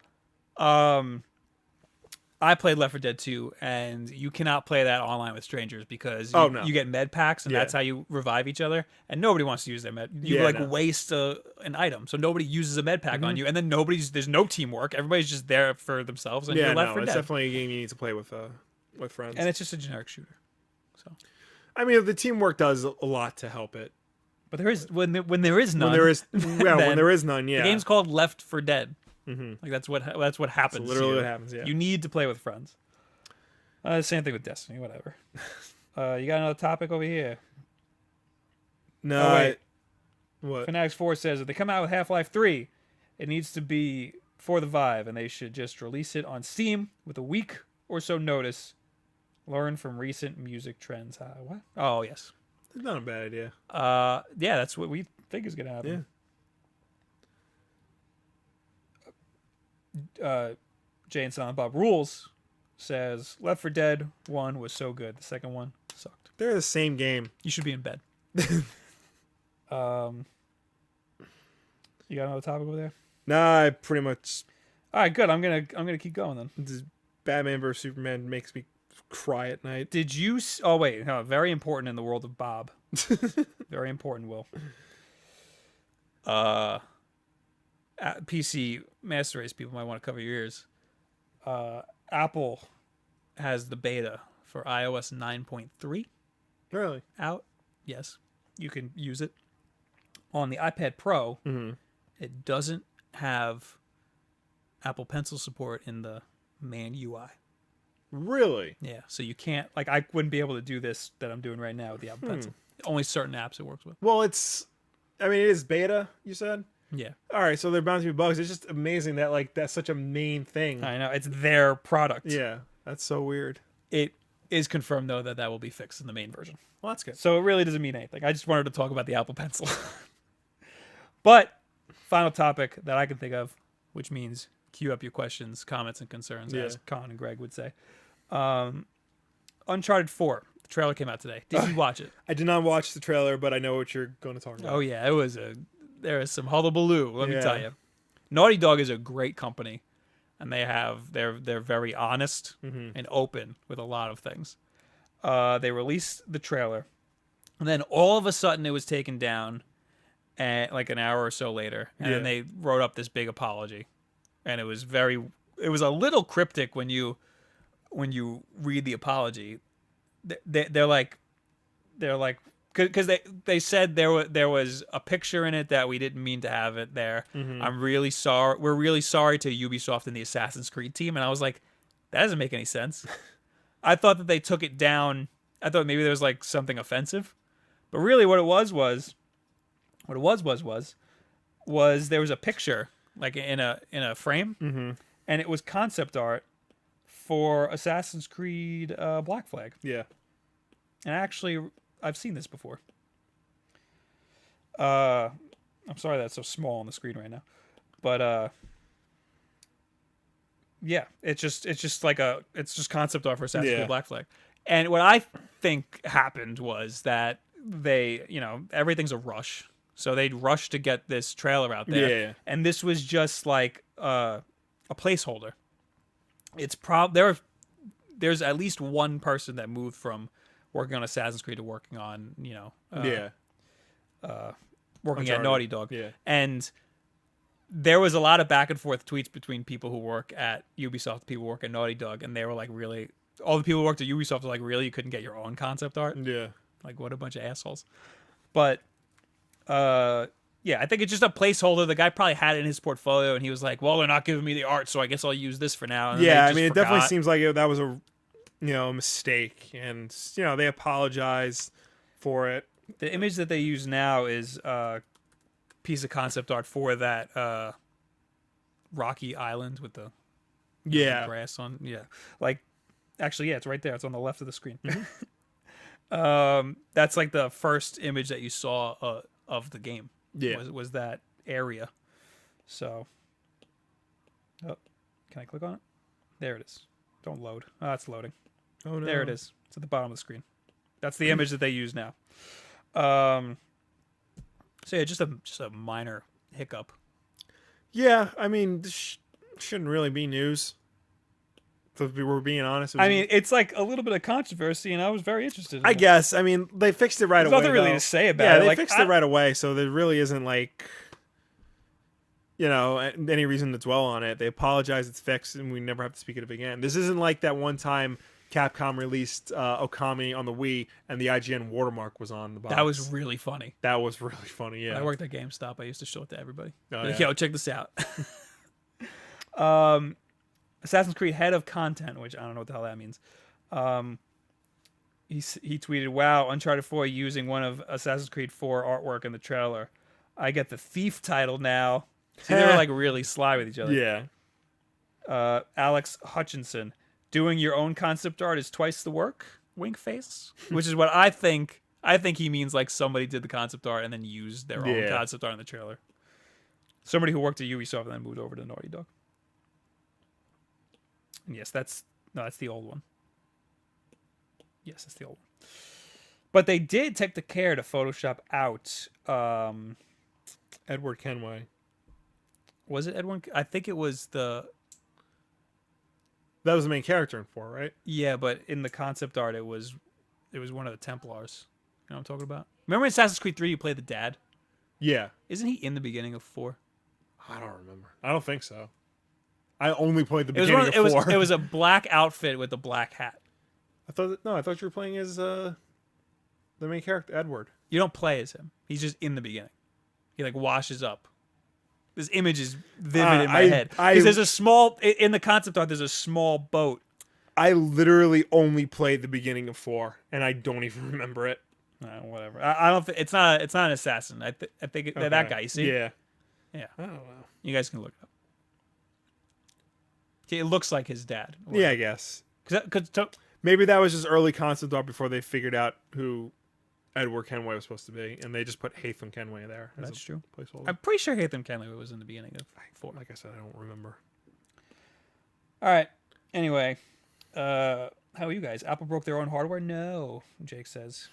I played Left 4 Dead 2, and you cannot play that online with strangers because you get med packs, and that's how you revive each other, and nobody wants to use their med. You waste an item, so nobody uses a med pack on you, and then there's no teamwork. Everybody's just there for themselves, and you're Left 4 Dead. It's definitely a game you need to play with friends. And it's just a generic shooter. So, I mean, the teamwork does a lot to help it. But there is when there is none. When there is none, yeah. The game's called Left 4 Dead. Mm-hmm. Like that's what happens. That's literally what happens. Yeah. You need to play with friends. Same thing with Destiny. Whatever. You got another topic over here? No. Oh, wait. What? Fanatics 4 says if they come out with Half-Life 3, it needs to be for the Vive, and they should just release it on Steam with a week or so notice. Learn from recent music trends. What? Oh yes. It's not a bad idea. Yeah, that's what we think is gonna happen. Yeah. Jay and Silent Bob Rules says Left 4 Dead 1 was so good. The second one sucked. They're the same game. You should be in bed. You got another topic over there? Nah, I pretty much. All right, good. I'm gonna keep going then. This Batman vs Superman makes me cry at night. Did you? Oh wait, no. Very important in the world of Bob. Very important, Will. PC Master Race people might want to cover your ears. Apple has the beta for iOS 9.3 Really? out. Yes, you can use it on the iPad Pro. Mm-hmm. It doesn't have Apple Pencil support in the main UI. Really? Yeah, so you can't, like, I wouldn't be able to do this that I'm doing right now with the Apple Pencil. Only certain apps it works with. Well, it is beta, you said? Yeah. All right, so they're bound to be bugs. It's just amazing that, like, that's such a main thing. I know. It's their product. Yeah, that's so weird. It is confirmed, though, that will be fixed in the main version. Well, that's good. So it really doesn't mean anything. I just wanted to talk about the Apple Pencil. But, final topic that I can think of, which means queue up your questions, comments, and concerns, as Con and Greg would say. Uncharted 4. The trailer came out today. Did you watch it? I did not watch the trailer, but I know what you're going to talk about. Oh, yeah. There is some hullabaloo, let me tell you. Naughty Dog is a great company, and they're very honest and open with a lot of things. They released the trailer, and then all of a sudden it was taken down, and like an hour or so later, and then they wrote up this big apology, and it was a little cryptic when you read the apology. They're like because they said there was a picture in it that we didn't mean to have it there. I'm really sorry. We're really sorry to Ubisoft and the Assassin's Creed team. And I was like, that doesn't make any sense. I thought that they took it down. I thought maybe there was like something offensive, but really what it was there was a picture like in a frame, and it was concept art for Assassin's Creed Black Flag. Yeah. And actually, I've seen this before. I'm sorry that's so small on the screen right now, but yeah, it's just concept art for Assassin's Creed Black Flag. And what I think happened was that everything's a rush, so they'd rush to get this trailer out there. Yeah. And this was just like a placeholder. It's there's at least one person that moved from working on Assassin's Creed to working on working Uncharted. at Naughty Dog. Yeah. And there was a lot of back and forth tweets between people who work at Ubisoft, people who work at Naughty Dog, and they were like, really, all the people who worked at Ubisoft were like, really, you couldn't get your own concept art? Yeah. Like, what a bunch of assholes. But yeah, I think it's just a placeholder. The guy probably had it in his portfolio, and he was like, well, they're not giving me the art, so I guess I'll use this for now. And yeah, I mean, it definitely seems like that was a mistake, and they apologize for it. The image that they use now is a piece of concept art for that rocky island with the grass on. Yeah, like actually, yeah, it's right there. It's on the left of the screen. That's like the first image that you saw of the game. Yeah, was that area. So, can I click on it? There it is. Don't load. Oh, it's loading. Oh no, there it is. It's at the bottom of the screen. That's the image that they use now. So yeah, just a minor hiccup. Yeah, I mean, this shouldn't really be news. If we were being honest. I mean, it's like a little bit of controversy, and I was very interested in I it. guess. I mean, they fixed it right There's away. Nothing really to say about it. Yeah, they like, fixed it right away, so there really isn't like, any reason to dwell on it. They apologize, it's fixed, and we never have to speak of it again. This isn't like that one time Capcom released Okami on the Wii, and the IGN watermark was on the box. That was really funny. That was really funny, yeah. When I worked at GameStop, I used to show it to everybody. Oh, like, yeah. yo, check this out. Assassin's Creed Head of Content, which I don't know what the hell that means. He tweeted, wow, Uncharted 4 using one of Assassin's Creed 4 artwork in the trailer. I get the Thief title now. See, they were like really sly with each other. Yeah. Alex Hutchinson, doing your own concept art is twice the work? Wink face? Which is what I think. I think he means like somebody did the concept art and then used their own concept art in the trailer. Somebody who worked at Ubisoft and then moved over to Naughty Dog. And yes, that's the old one. Yes, that's the old one. But they did take the care to Photoshop out Edward Kenway. Was it Edwin? I think it was the. That was the main character in 4, right? Yeah, but in the concept art, it was one of the Templars. You know what I'm talking about? Remember in Assassin's Creed 3, you play the dad? Yeah. Isn't he in the beginning of 4? I don't remember. I don't think so. I only played the beginning of 4. It was a black outfit with a black hat. I thought you were playing as the main character, Edward. You don't play as him. He's just in the beginning. He like washes up. This image is vivid in my head. Because there's a small in the concept art. There's a small boat. I literally only played the beginning of 4, and I don't even remember it. Whatever. I don't think it's not an assassin. I think Okay. that guy. You see? Yeah. Yeah. I don't know. You guys can look it up. Okay, it looks like his dad. Yeah, I guess. Because Maybe that was just early concept art before they figured out who Edward Kenway was supposed to be, and they just put Hatham Kenway there. That's true. Placeholder. I'm pretty sure Hatham Kenway was in the beginning of 4. Like I said, I don't remember. All right. Anyway, how are you guys? Apple broke their own hardware? No, Jake says.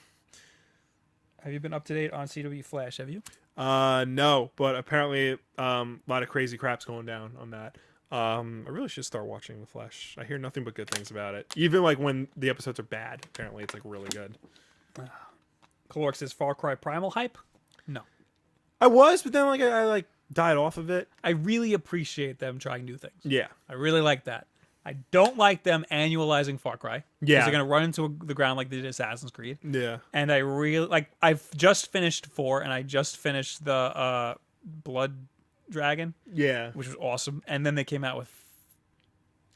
Have you been up to date on CW Flash? Have you? No, but apparently a lot of crazy crap's going down on that. I really should start watching The Flash. I hear nothing but good things about it. Even like when the episodes are bad, apparently it's like really good. Caloric says Far Cry Primal hype? No. I was, but then like I like died off of it. I really appreciate them trying new things. Yeah. I really like that. I don't like them annualizing Far Cry. Yeah. They're going to run into the ground like they did Assassin's Creed. Yeah. And I really like. I've just finished 4, and I just finished the Blood Dragon. Yeah. Which was awesome. And then they came out with.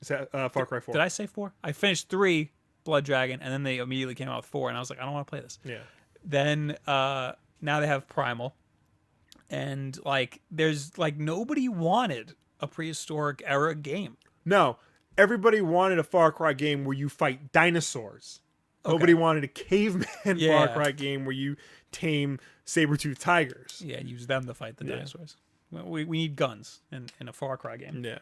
Is that Far Cry 4? Did I say 4? I finished 3, Blood Dragon, and then they immediately came out with 4, and I was like, I don't want to play this. Yeah. Then now they have Primal, and like there's like nobody wanted a prehistoric era game. No. Everybody wanted a Far Cry game where you fight dinosaurs. Okay. Nobody wanted a caveman Far Cry game where you tame saber-toothed tigers. Yeah, use them to fight the dinosaurs. We need guns in a Far Cry game. Yeah.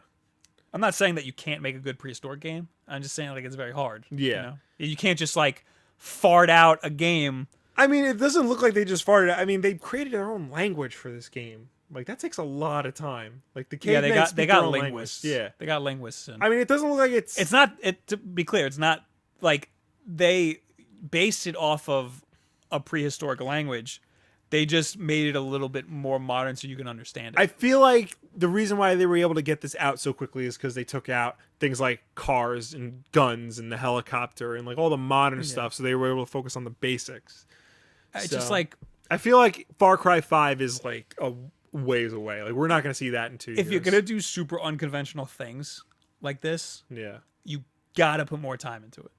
I'm not saying that you can't make a good prehistoric game. I'm just saying like it's very hard. Yeah. You know? You can't just like fart out a game. I mean, it doesn't look like they just farted. I mean, they created their own language for this game. Like that takes a lot of time. Like the cavemen they got language. linguists. Yeah, they got linguists. I mean, it doesn't look like it's. It's not. To be clear, it's not like they based it off of a prehistoric language. They just made it a little bit more modern so you can understand it. I feel like the reason why they were able to get this out so quickly is because they took out things like cars and guns and the helicopter and like all the modern stuff, so they were able to focus on the basics. It's just like I feel like Far Cry 5 is like a ways away. Like we're not going to see that in 2 years. If you're going to do super unconventional things like this, you got to put more time into it.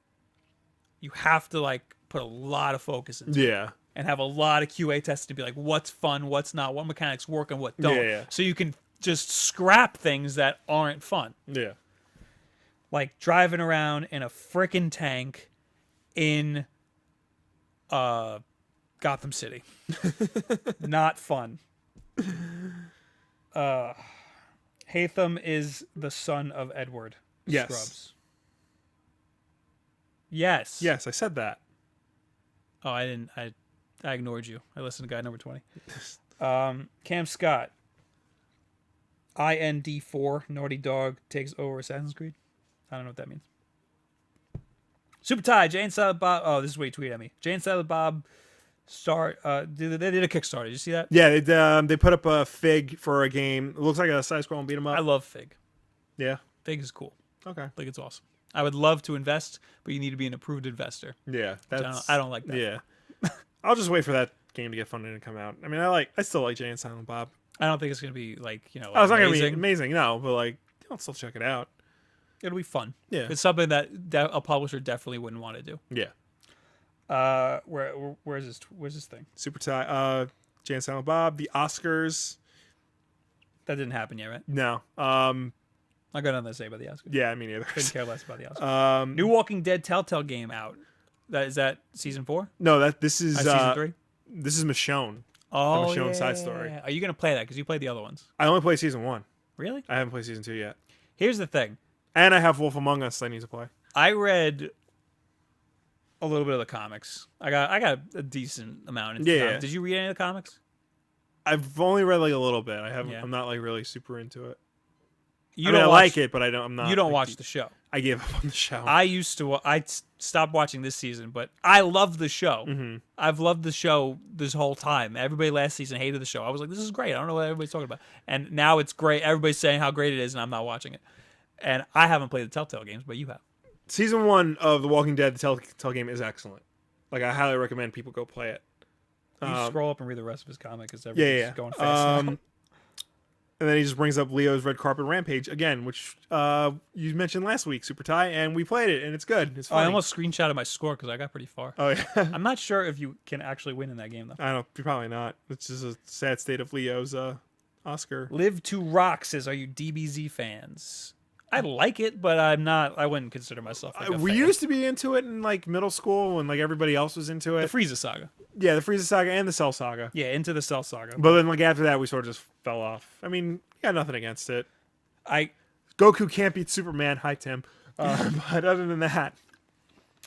You have to like put a lot of focus into it. And have a lot of QA tests to be like, what's fun, what's not, what mechanics work and what don't. So you can just scrap things that aren't fun. Yeah. Like driving around in a frickin' tank in Gotham City. Not fun. Hatham is the son of Edward. Yes. Scrubs. Yes. Yes, I said that. Oh, I didn't. I ignored you. I listened to guy number 20. Cam Scott. IND4 Naughty Dog takes over Assassin's Creed. I don't know what that means. Super Tie, Jane Silent Bob. Oh, this is what he tweeted at me. Jane Silent Bob they did a Kickstarter. Did you see that? Yeah, they put up a Fig for a game. It looks like a side-scrolling beat 'em up. I love Fig. Yeah. Fig is cool. Okay. I think it's awesome. I would love to invest, but you need to be an approved investor. Yeah. I don't like that. Yeah. I'll just wait for that game to get funded and come out. I mean, I still like Jay and Silent Bob. I don't think it's gonna be like it's not gonna be amazing, no, but like I'll still check it out. It'll be fun. Yeah, it's something that a publisher definitely wouldn't want to do. Yeah. Where's this thing? Super Tie. Jay and Silent Bob. The Oscars. That didn't happen yet, right? No. I got nothing to say about the Oscars. Yeah, me neither. Couldn't care less about the Oscars. New Walking Dead Telltale game out. Is that season 4? No, this is season 3. This is Michonne. Oh, Michonne side story. Are you gonna play that? Because you played the other ones. I only played season 1. Really? I haven't played season 2 yet. Here's the thing. And I have Wolf Among Us I need to play. I read a little bit of the comics. I got a decent amount into the comics. Did you read any of the comics? I've only read like a little bit. I haven't. Yeah. I'm not like really super into it. You I don't like it, but I don't. I'm not. You don't like, watch the show. I gave up on the show. I used to. Stopped watching this season, but I love the show. Mm-hmm. I've loved the show this whole time. Everybody last season hated the show. I was like, this is great. I don't know what everybody's talking about. And now it's great. Everybody's saying how great it is, and I'm not watching it. And I haven't played the Telltale games, but you have. Season 1 of The Walking Dead, the Telltale game, is excellent. Like, I highly recommend people go play it. You scroll up and read the rest of his comic because everything's going fast now. And then he just brings up Leo's Red Carpet Rampage again, which you mentioned last week, Super Ty, and we played it, and it's good. It's funny. I almost screenshotted my score because I got pretty far. Oh, yeah. I'm not sure if you can actually win in that game, though. I don't. Probably not. It's just a sad state of Leo's Oscar. Live to Rock says, are you DBZ fans? I like it, but I'm not. I wouldn't consider myself like a We fan. used to be into it in like middle school when like everybody else was into it. The Frieza saga. Yeah, the Frieza saga and the Cell saga. Yeah, into the Cell saga. But then like after that, we sort of just fell off. I mean, got nothing against it. I Goku can't beat Superman. Hi, Tim. But other than that,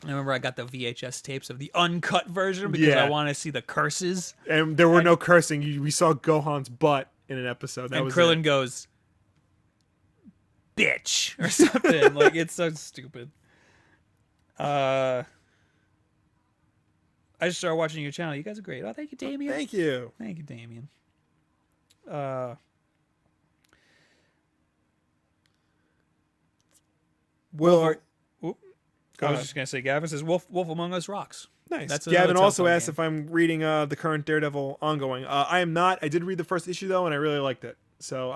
remember I got the VHS tapes of the uncut version because I want to see the curses. and there were no cursing. We saw Gohan's butt in an episode. That And was Krillin it. goes, bitch, or something. Like, it's so stupid. I just started watching your channel. You guys are great. Oh, thank you, Damien. Thank you. Thank you, Damien. Will. I was just gonna say, Gavin says, "Wolf Among Us rocks." Nice. That's another Gavin also Telltale asked game. if I'm reading the current Daredevil ongoing. I am not. I did read the first issue though, and I really liked it. So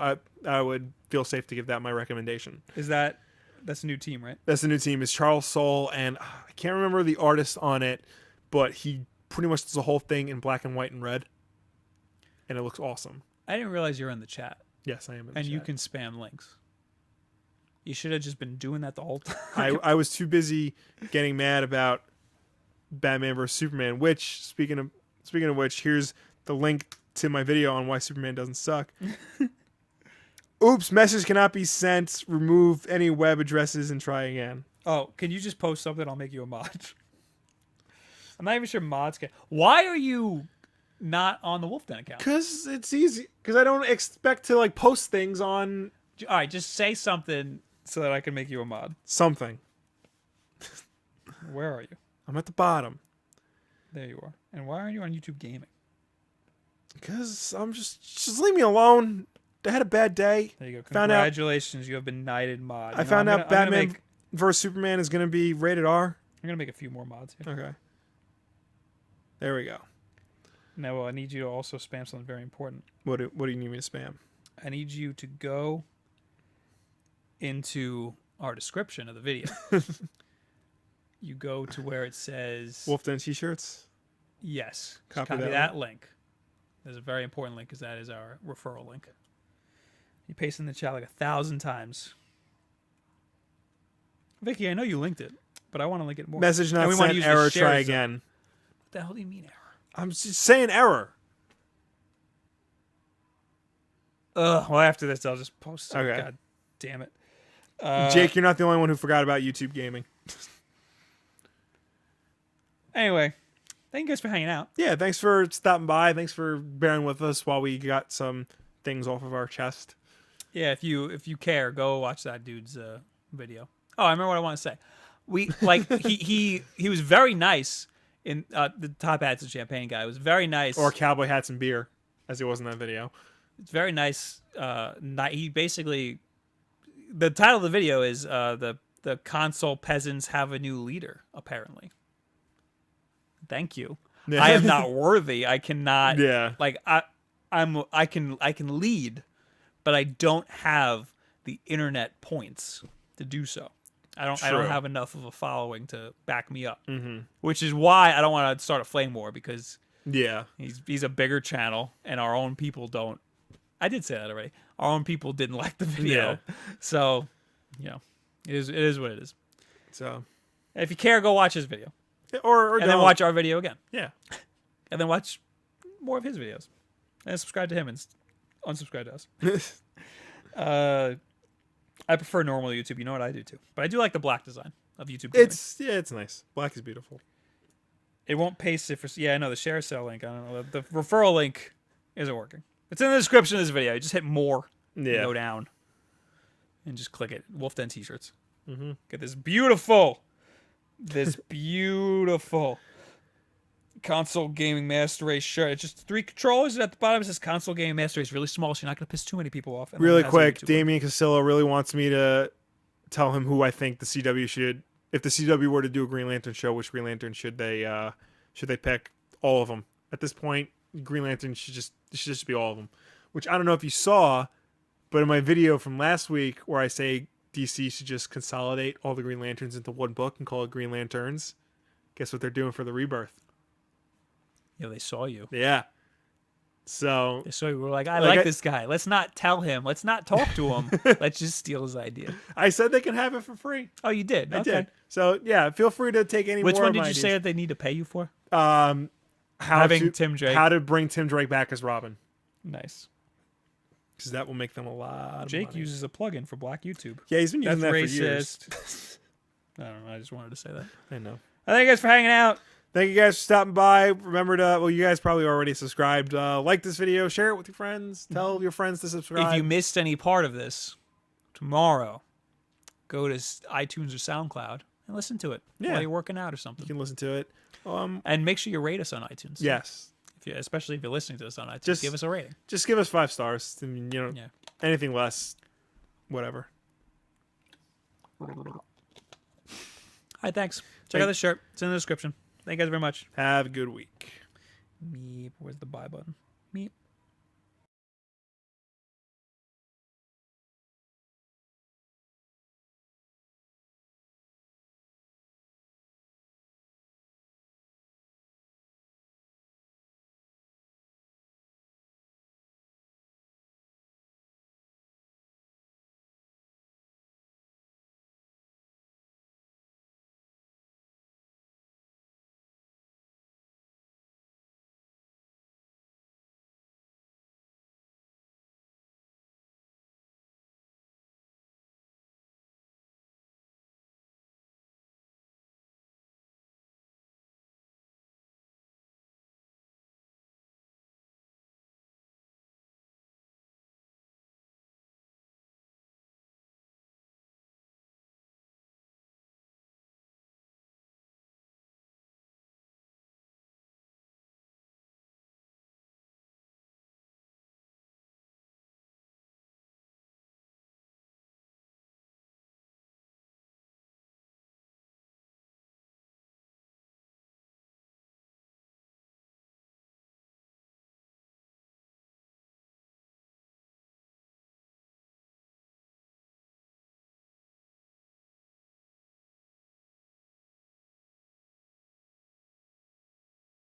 I would feel safe to give that my recommendation. That's a new team, right? That's the new team. Is Charles Soule, and I can't remember the artist on it, but he pretty much does the whole thing in black and white and red, and it looks awesome. I didn't realize you were in the chat, Yes, I am. In the and you chat. can spam links. You should have just been doing that the whole time. I was too busy getting mad about Batman vs Superman. Which speaking of which, here's the link to my video on why Superman doesn't suck. Oops, message cannot be sent. Remove any web addresses and try again. Oh, can you just post something? I'll make you a mod. I'm not even sure mods can. Why are you not on the Wolf Den account? Because it's easy. Because I don't expect to like post things on All right, just say something so that I can make you a mod. something. Where are you? I'm at the bottom. There you are. And why aren't you on YouTube Gaming? Because I'm just leave me alone. I had a bad day. There you go. Found out- Congratulations, you have been knighted mod. I found out Batman vs Superman is going to be rated R. I'm gonna make a few more mods here. Okay. There we go. Now, I need you to also spam something very important. What do you need me to spam? I need you to go into our description of the video. You go to where it says Wolf Den t-shirts. yes. Just Copy copy that that link. There's a very important link because that is our referral link. You paste in the chat like 1,000 times. Vicky, I know you linked it, but I want to link it more. Message And not we wanna sent. use the Error. share Try zone. again. What the hell do you mean error? I'm just saying error. Well, after this, I'll just post it. Okay. God damn it. Jake, you're not the only one who forgot about YouTube gaming. Anyway, thank you guys for hanging out. Yeah, thanks for stopping by. Thanks for bearing with us while we got some things off of our chest. Yeah, if you care, go watch that dude's video. Oh, I remember what I want to say. We like he was very nice in the top hats and champagne guy was very nice. Or cowboy hats and beer, as he was in that video. It's very nice. He basically the title of the video is the console peasants have a new leader. Apparently, thank you. Yeah. I am not worthy. I cannot. Yeah. Like I can lead, but I don't have the internet points to do so. I don't True. have enough of a following to back me up. Mm-hmm. Which is why I don't want to start a flame war because Yeah. he's a bigger channel and our own people don't. I did say that already. Our own people didn't like the video, so it is what it is. So, If you care, go watch his video or and then watch our video again. Yeah. And then watch more of his videos and subscribe to him and unsubscribe to us. I prefer normal YouTube. You know what I do too, but I do like the black design of YouTube. Gaming. It's nice. Black is beautiful. It won't paste it for. Yeah, I know the share sale link. I don't know the referral link isn't working. It's in the description of this video. You just hit more. Yeah. Go down. And just click it. Wolf Den t-shirts. Get this beautiful console gaming master race shirt. It's just 3 controllers, and at the bottom it says console gaming master race. Really small, so you're not going to piss too many people off. Really quick, Damien Castillo really wants me to tell him who I think the CW should. If the CW were to do a Green Lantern show, which Green Lantern should they pick? All of them. At this point, Green Lantern should just be all of them. Which I don't know if you saw, but in my video from last week where I say DC should just consolidate all the Green Lanterns into one book and call it Green Lanterns, guess what they're doing for the Rebirth? Yeah, they saw you. Yeah. So they saw you. We're like, I like this guy. Let's not tell him. Let's not talk to him. Let's just steal his idea. I said they can have it for free. Oh, you did? I did. So yeah, feel free to take any Which more. Which one did you say that they need to pay you for? Tim Drake. How to bring Tim Drake back as Robin. Nice. Because that will make them a lot of Jake money. uses a plugin for Black YouTube. Yeah, he's been using that racist. for years. I don't know. I just wanted to say that. I know. Thank you guys for hanging out. Thank you guys for stopping by. Remember to, well, you guys probably already subscribed. Like this video, share it with your friends. Tell your friends to subscribe. If you missed any part of this, tomorrow, go to iTunes or SoundCloud and listen to it while you're working out or something. You can listen to it. And make sure you rate us on iTunes. Yes. Especially if you're listening to us on iTunes. Give us a rating. Just give us 5 stars. I mean, anything less, whatever. All right, thanks. Check out this shirt. It's in the description. Thank you guys very much. Have a good week. Meep. Where's the buy button? Meep.